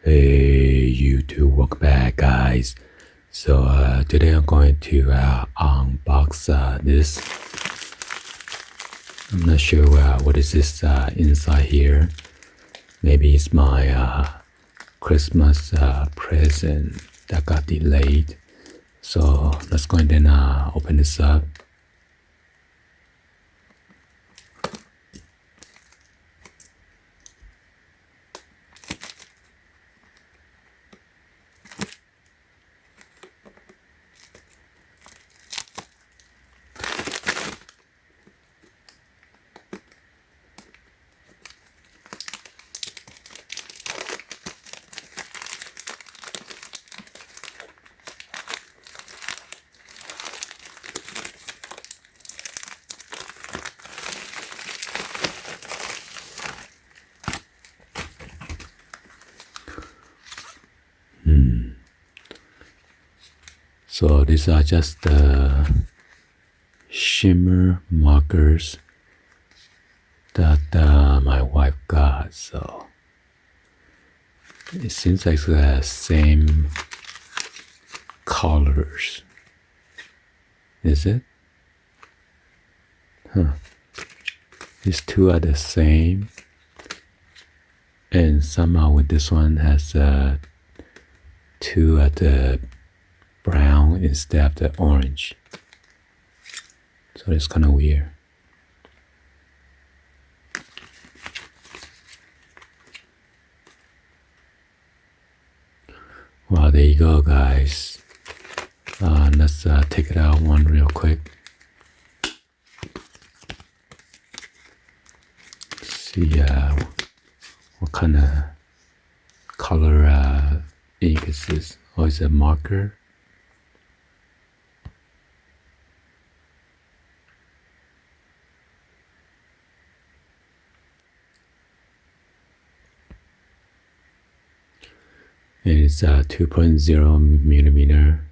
Hey YouTube, welcome back guys. So today I'm going to unbox this. I'm not sure what is this inside here. Maybe it's my Christmas present that got delayed. So let's go ahead and open this up. So these are just the shimmer markers that my wife got. So it seems like the same colors. Is it? Huh. These two are the same. And somehow with this one has two at the brown instead of the orange. So it's kind of weird. Well, there you go, guys. Let's take it out one real quick. See what kind of color ink is this? Oh, it's a marker. And it's 2.0 millimeter.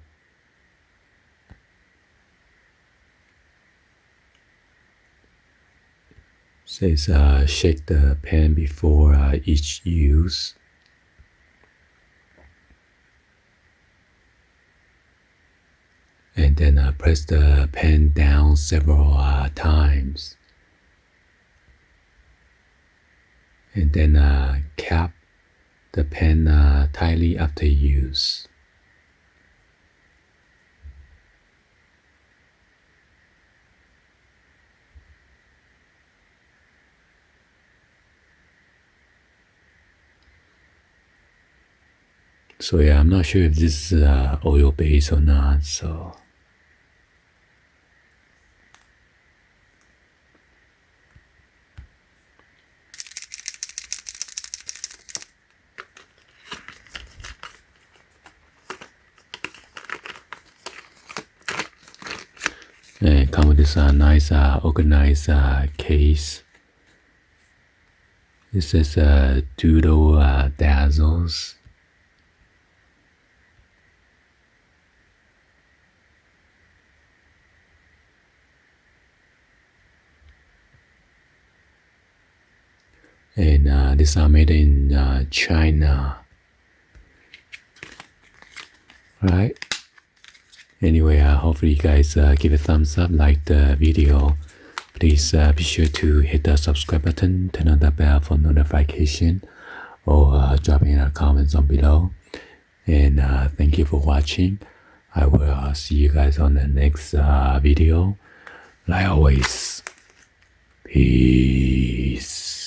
Says shake the pen before each use. And then press the pen down several times. And then cap the pen tightly after use. So yeah, I'm not sure if this is oil based or not, so. And come with this nice organized case. It says Doodle Dazzles. And these are made in China. Right? Anyway, hopefully you guys give a thumbs up, like the video. Please be sure to hit the subscribe button, turn on the bell for notification, or drop in the comments on below. And thank you for watching. I will see you guys on the next video. Like always, peace.